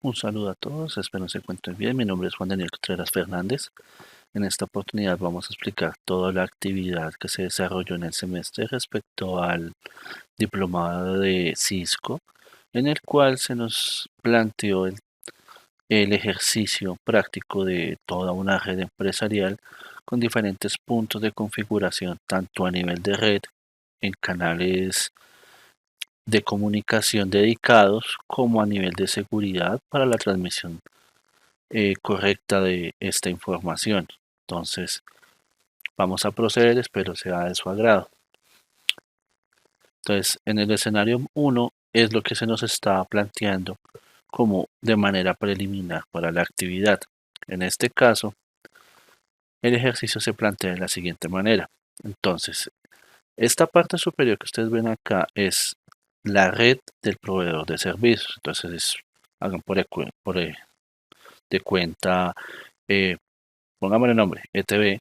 Un saludo a todos, espero se encuentren bien. Mi nombre es Juan Daniel Contreras Fernández. En esta oportunidad vamos a explicar toda la actividad que se desarrolló en el semestre respecto al diplomado de Cisco, en el cual se nos planteó el ejercicio práctico de toda una red empresarial con diferentes puntos de configuración, tanto a nivel de red, en canales de comunicación dedicados, como a nivel de seguridad para la transmisión correcta de esta información. Entonces, vamos a proceder, espero sea de su agrado. Entonces, en el escenario 1 es lo que se nos está planteando como de manera preliminar para la actividad. En este caso, el ejercicio se plantea de la siguiente manera. Entonces, esta parte superior que ustedes ven acá es la red del proveedor de servicios. Entonces, hagan de cuenta, pongamos el nombre, ETB,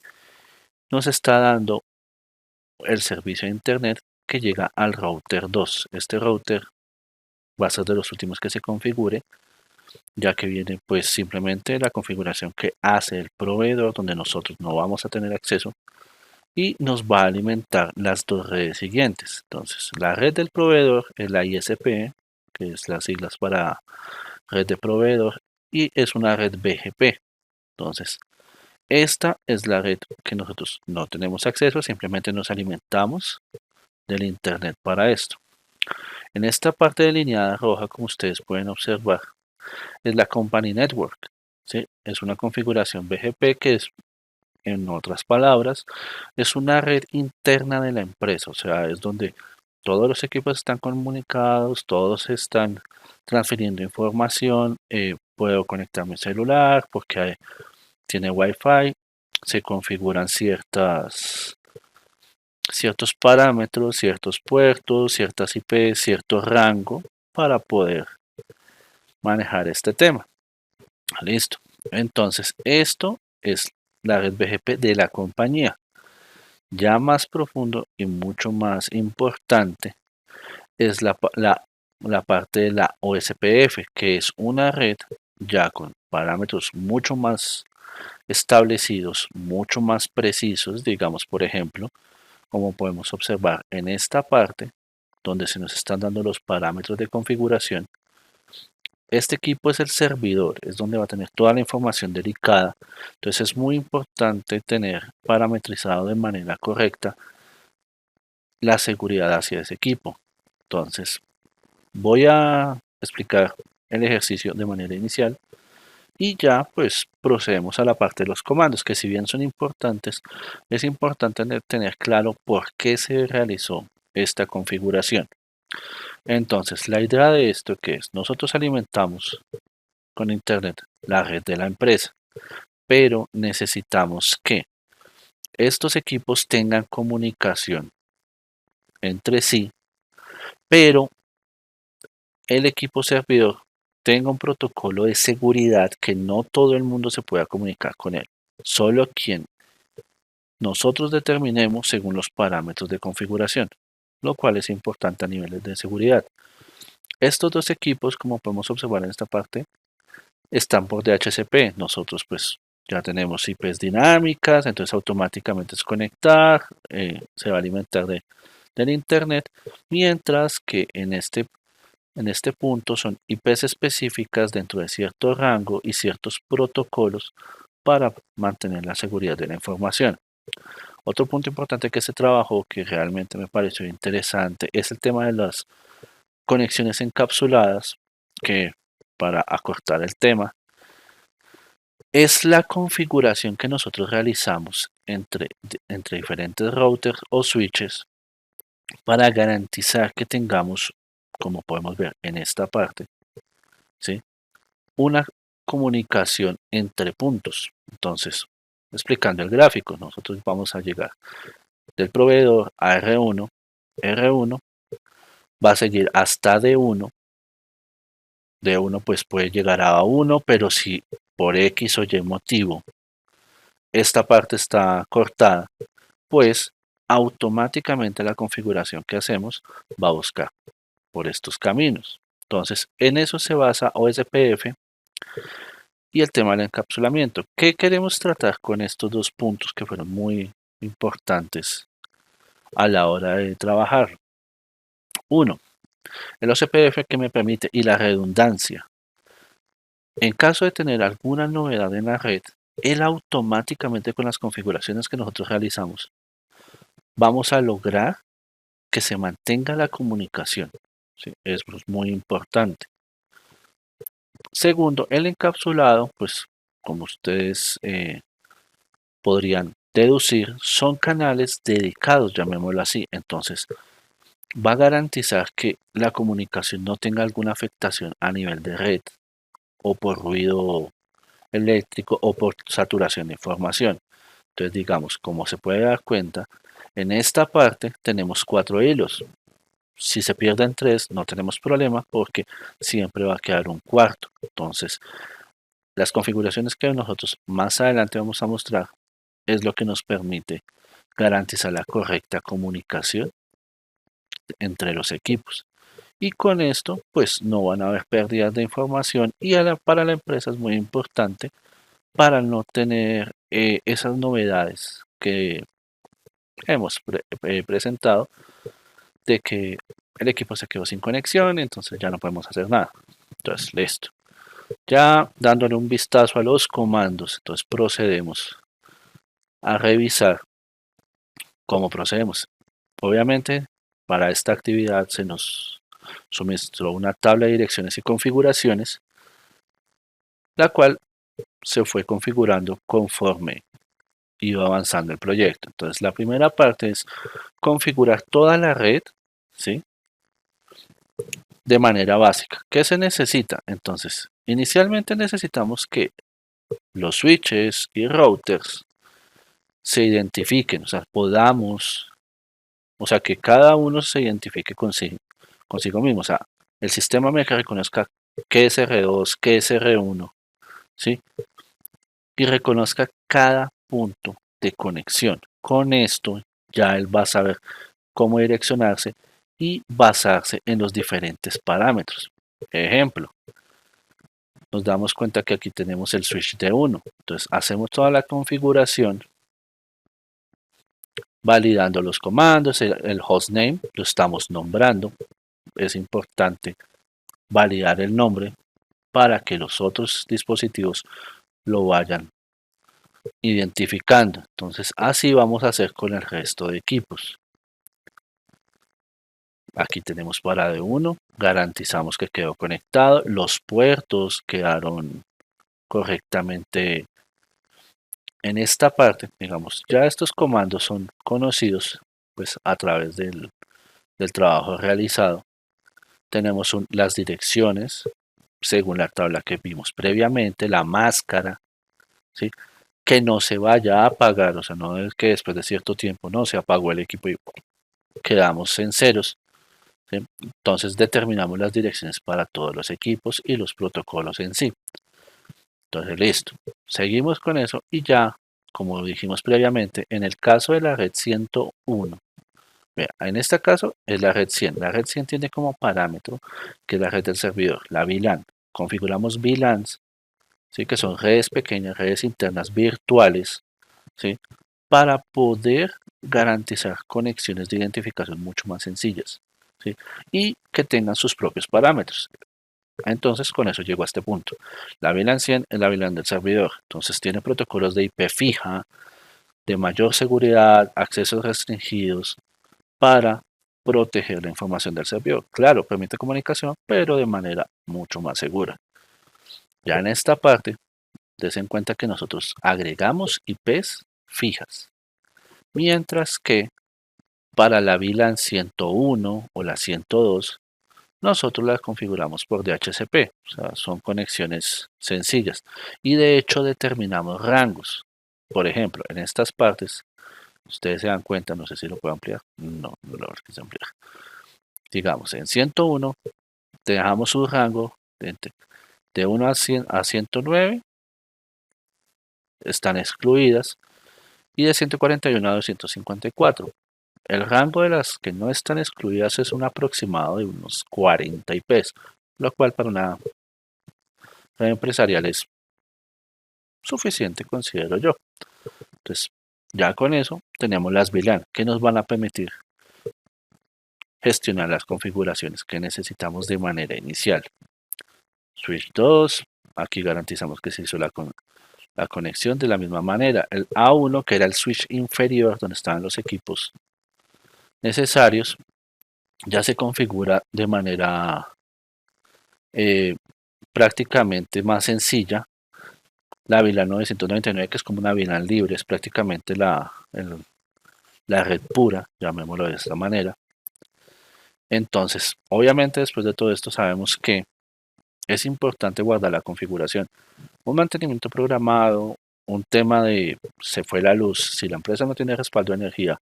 nos está dando el servicio de internet que llega al router 2. Este router va a ser de los últimos que se configure, ya que viene pues simplemente la configuración que hace el proveedor, donde nosotros no vamos a tener acceso, y nos va a alimentar las dos redes siguientes. Entonces, la red del proveedor es la ISP, que es las siglas para red de proveedor, y es una red BGP. Entonces, esta es la red que nosotros no tenemos acceso, simplemente nos alimentamos del internet para esto. En esta parte delineada roja, como ustedes pueden observar, es la Company Network. ¿Sí? Es una configuración BGP que es, en otras palabras, es una red interna de la empresa, o sea, es donde todos los equipos están comunicados, todos están transfiriendo información, puedo conectar mi celular porque tiene Wi-Fi, se configuran ciertos parámetros, ciertos puertos, ciertas IP, cierto rango para poder manejar este tema. Listo. Entonces, esto es la red BGP de la compañía. Ya más profundo y mucho más importante es la parte de la OSPF, que es una red ya con parámetros mucho más establecidos, mucho más precisos, digamos, por ejemplo, como podemos observar en esta parte, donde se nos están dando los parámetros de configuración. Este equipo es el servidor, es donde va a tener toda la información delicada. Entonces es muy importante tener parametrizado de manera correcta la seguridad hacia ese equipo. Entonces voy a explicar el ejercicio de manera inicial y ya pues procedemos a la parte de los comandos, que si bien son importantes, es importante tener claro por qué se realizó esta configuración. Entonces, la idea de esto que es, nosotros alimentamos con internet la red de la empresa, pero necesitamos que estos equipos tengan comunicación entre sí, pero el equipo servidor tenga un protocolo de seguridad que no todo el mundo se pueda comunicar con él, solo quien nosotros determinemos según los parámetros de configuración, lo cual es importante a niveles de seguridad. Estos dos equipos, como podemos observar en esta parte, están por DHCP. Nosotros pues ya tenemos IPs dinámicas, entonces automáticamente es conectar, se va a alimentar del internet, mientras que en este punto son IPs específicas dentro de cierto rango y ciertos protocolos para mantener la seguridad de la información. Otro punto importante que se trabajó, que realmente me pareció interesante, es el tema de las conexiones encapsuladas, que para acortar el tema, es la configuración que nosotros realizamos entre diferentes routers o switches para garantizar que tengamos, como podemos ver en esta parte, ¿sí? Una comunicación entre puntos. Entonces, explicando el gráfico, nosotros vamos a llegar del proveedor a R1, R1 va a seguir hasta D1, D1 pues puede llegar a 1, pero si por X o Y motivo esta parte está cortada, pues automáticamente la configuración que hacemos va a buscar por estos caminos. Entonces, en eso se basa OSPF Y el tema del encapsulamiento. ¿Qué queremos tratar con estos dos puntos que fueron muy importantes a la hora de trabajar? Uno, el OCPF que me permite y la redundancia. En caso de tener alguna novedad en la red, él automáticamente con las configuraciones que nosotros realizamos, vamos a lograr que se mantenga la comunicación. ¿Sí? Es muy importante. Segundo, el encapsulado, pues como ustedes podrían deducir, son canales dedicados, llamémoslo así. Entonces, va a garantizar que la comunicación no tenga alguna afectación a nivel de red o por ruido eléctrico o por saturación de información. Entonces, digamos, como se puede dar cuenta, en esta parte tenemos 4 hilos. Si se pierden 3, no tenemos problema porque siempre va a quedar un cuarto. Entonces, las configuraciones que nosotros más adelante vamos a mostrar es lo que nos permite garantizar la correcta comunicación entre los equipos. Y con esto, pues no van a haber pérdidas de información y para la empresa es muy importante para no tener esas novedades que hemos presentado de que el equipo se quedó sin conexión, entonces ya no podemos hacer nada. Entonces, listo. Ya dándole un vistazo a los comandos, entonces procedemos a revisar cómo procedemos. Obviamente, para esta actividad se nos suministró una tabla de direcciones y configuraciones, la cual se fue configurando conforme iba avanzando el proyecto. Entonces, la primera parte es configurar toda la red, ¿sí? De manera básica. ¿Qué se necesita? Entonces, inicialmente necesitamos que los switches y routers se identifiquen, o sea, que cada uno se identifique consigo mismo, o sea, el sistema me reconozca qué es R2, qué es R1, ¿sí? Y reconozca cada punto de conexión. Con esto ya él va a saber cómo direccionarse y basarse en los diferentes parámetros. Ejemplo, nos damos cuenta que aquí tenemos el switch de 1. Entonces hacemos toda la configuración validando los comandos, el hostname lo estamos nombrando. Es importante validar el nombre para que los otros dispositivos lo vayan identificando. Entonces así vamos a hacer con el resto de equipos. Aquí tenemos para de 1, garantizamos que quedó conectado, los puertos quedaron correctamente en esta parte. Digamos, ya estos comandos son conocidos pues a través del trabajo realizado. Tenemos las direcciones según la tabla que vimos previamente, la máscara, ¿sí? Que no se vaya a apagar, o sea, no es que después de cierto tiempo no se apagó el equipo y quedamos en ceros. ¿Sí? Entonces determinamos las direcciones para todos los equipos y los protocolos en sí. Entonces listo, seguimos con eso y ya, como dijimos previamente, en el caso de la red 101, vea, en este caso es la red 100. La red 100 tiene como parámetro que es la red del servidor, la VLAN. Configuramos VLANs, ¿sí? Que son redes pequeñas, redes internas virtuales, ¿sí? Para poder garantizar conexiones de identificación mucho más sencillas, ¿sí? Y que tengan sus propios parámetros. Entonces con eso llego a este punto. La VLAN 100 es la VLAN del servidor. Entonces tiene protocolos de IP fija, de mayor seguridad, accesos restringidos para proteger la información del servidor. Claro, permite comunicación, pero de manera mucho más segura. Ya en esta parte, des en cuenta que nosotros agregamos IPs fijas, mientras que para la VLAN 101 o la 102 nosotros las configuramos por DHCP, o sea, son conexiones sencillas y de hecho determinamos rangos. Por ejemplo, en estas partes, ustedes se dan cuenta, no sé si lo puedo ampliar, no lo quise ampliar. Digamos, en 101 dejamos un rango de 1 a 109, están excluidas, y de 141 a 254. El rango de las que no están excluidas es un aproximado de unos 40 IPs, lo cual para una red empresarial es suficiente, considero yo. Entonces, ya con eso tenemos las VLAN que nos van a permitir gestionar las configuraciones que necesitamos de manera inicial. Switch 2, aquí garantizamos que se hizo la conexión de la misma manera. El A1, que era el switch inferior donde estaban los equipos necesarios, ya se configura de manera eh, prácticamente más sencilla. La VLAN 999, que es como una VLAN libre, es prácticamente la red pura, llamémoslo de esta manera. Entonces, obviamente después de todo esto sabemos que es importante guardar la configuración. Un mantenimiento programado, un tema de se fue la luz, si la empresa no tiene respaldo de energía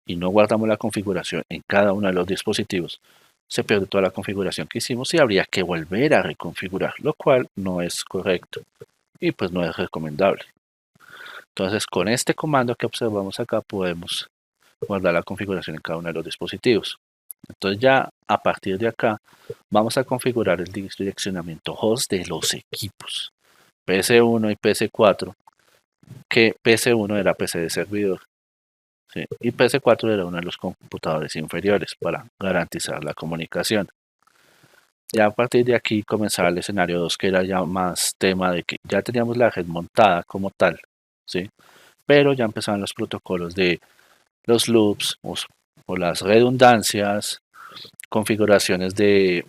y no guardamos la configuración en cada uno de los dispositivos, se pierde toda la configuración que hicimos y habría que volver a reconfigurar, lo cual no es correcto y pues no es recomendable. Entonces, con este comando que observamos acá podemos guardar la configuración en cada uno de los dispositivos. Entonces ya a partir de acá vamos a configurar el direccionamiento host de los equipos PC1 y PC4, que PC1 era PC de servidor, ¿sí? Y PC4 era uno de los computadores inferiores para garantizar la comunicación. Ya a partir de aquí comenzaba el escenario 2, que era ya más tema de que ya teníamos la red montada como tal, ¿sí? Pero ya empezaban los protocolos de los loops o las redundancias, configuraciones de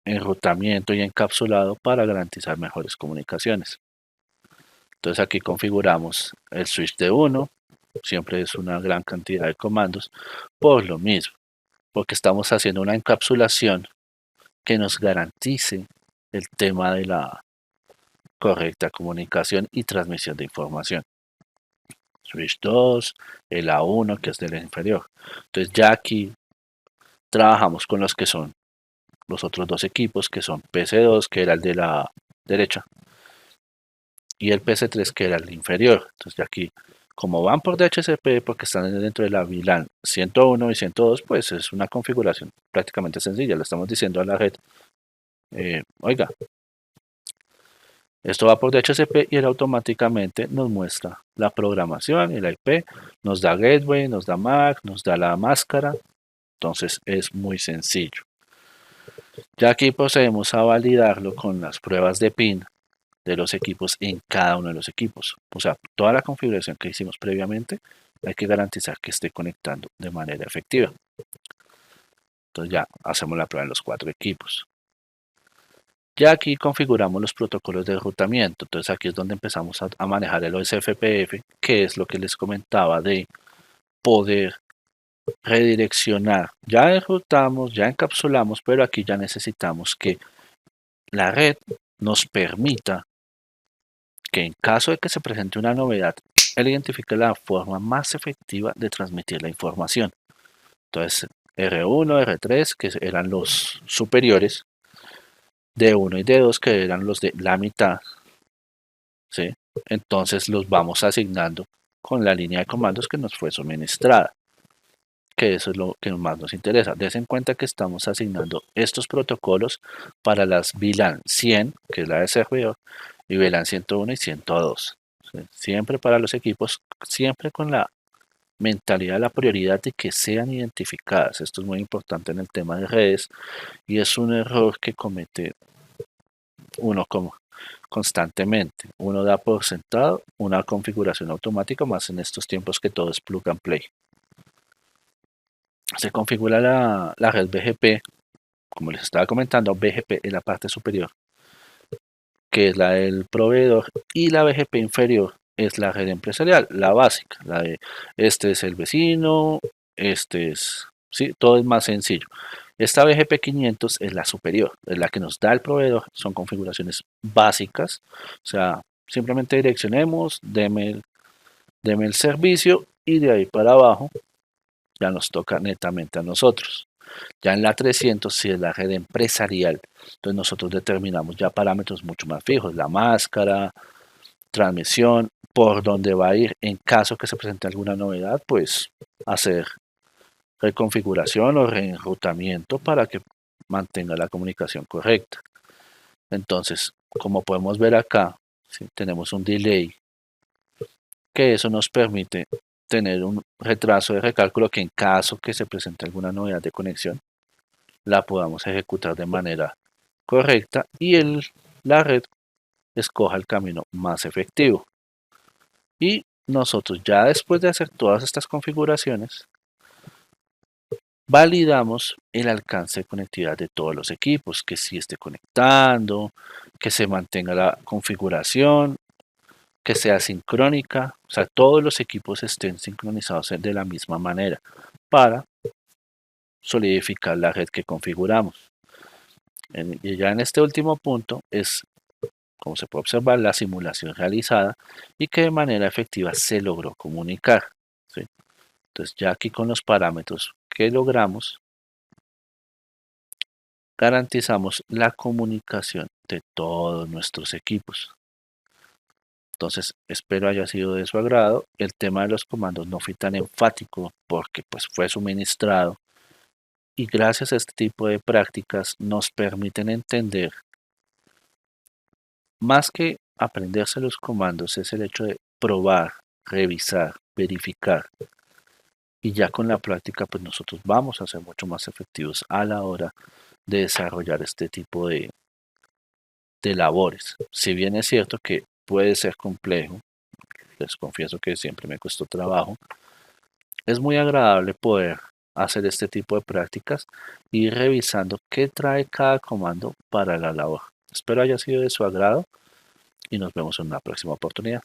enrutamiento y encapsulado para garantizar mejores comunicaciones. Entonces aquí configuramos el switch de 1, siempre es una gran cantidad de comandos, por lo mismo, porque estamos haciendo una encapsulación que nos garantice el tema de la correcta comunicación y transmisión de información. Switch 2, el A1 que es del inferior. Entonces ya aquí trabajamos con los que son los otros dos equipos, que son PC2, que era el de la derecha, y el PC3, que era el inferior. Entonces aquí, como van por DHCP, porque están dentro de la VLAN 101 y 102, pues es una configuración prácticamente sencilla. Le estamos diciendo a la red, oiga, esto va por DHCP y él automáticamente nos muestra la programación y la IP, nos da gateway, nos da MAC, nos da la máscara. Entonces es muy sencillo. Ya aquí procedemos a validarlo con las pruebas de PIN de los equipos en cada uno de los equipos. O sea, toda la configuración que hicimos previamente hay que garantizar que esté conectando de manera efectiva. Entonces ya hacemos la prueba en los 4 equipos. Ya aquí configuramos los protocolos de enrutamiento. Entonces aquí es donde empezamos a manejar el OSFPF, que es lo que les comentaba de poder redireccionar. Ya enrutamos, ya encapsulamos, pero aquí ya necesitamos que la red nos permita que en caso de que se presente una novedad, él identifique la forma más efectiva de transmitir la información. Entonces, R1, R3, que eran los superiores, D1 y D2, que eran los de la mitad, ¿sí? Entonces los vamos asignando con la línea de comandos que nos fue suministrada, que eso es lo que más nos interesa. Des en cuenta que estamos asignando estos protocolos para las VLAN 100, que es la de servidor, y VLAN 101 y 102. ¿Sí? Siempre para los equipos, siempre con la mentalidad, la prioridad de que sean identificadas. Esto es muy importante en el tema de redes y es un error que comete uno como constantemente. Uno da por sentado una configuración automática, más en estos tiempos que todo es plug and play. Se configura la red BGP, como les estaba comentando, BGP en la parte superior, que es la del proveedor, y la BGP inferior es la red empresarial, la básica, la de este es el vecino, este es, sí, todo es más sencillo. Esta BGP 500 es la superior, es la que nos da el proveedor, son configuraciones básicas, o sea, simplemente direccionemos, deme el servicio y de ahí para abajo ya nos toca netamente a nosotros. Ya en la 300 si es la red empresarial, entonces nosotros determinamos ya parámetros mucho más fijos, la máscara, transmisión, por dónde va a ir en caso que se presente alguna novedad, pues hacer reconfiguración o reenrutamiento para que mantenga la comunicación correcta. Entonces, como podemos ver acá, ¿sí? Tenemos un delay, que eso nos permite tener un retraso de recálculo que en caso que se presente alguna novedad de conexión, la podamos ejecutar de manera correcta y la red escoja el camino más efectivo. Y nosotros ya después de hacer todas estas configuraciones, validamos el alcance de conectividad de todos los equipos, que sí esté conectando, que se mantenga la configuración, que sea sincrónica, o sea, todos los equipos estén sincronizados de la misma manera para solidificar la red que configuramos. Y ya en este último punto es, como se puede observar, la simulación realizada y que de manera efectiva se logró comunicar. ¿Sí? Entonces ya aquí con los parámetros que logramos, garantizamos la comunicación de todos nuestros equipos. Entonces, espero haya sido de su agrado. El tema de los comandos no fue tan enfático porque pues fue suministrado y gracias a este tipo de prácticas nos permiten entender, más que aprenderse los comandos, es el hecho de probar, revisar, verificar. Y ya con la práctica pues nosotros vamos a ser mucho más efectivos a la hora de desarrollar este tipo de labores. Si bien es cierto que puede ser complejo, les confieso que siempre me costó trabajo, es muy agradable poder hacer este tipo de prácticas y ir revisando qué trae cada comando para la labor. Espero haya sido de su agrado y nos vemos en una próxima oportunidad.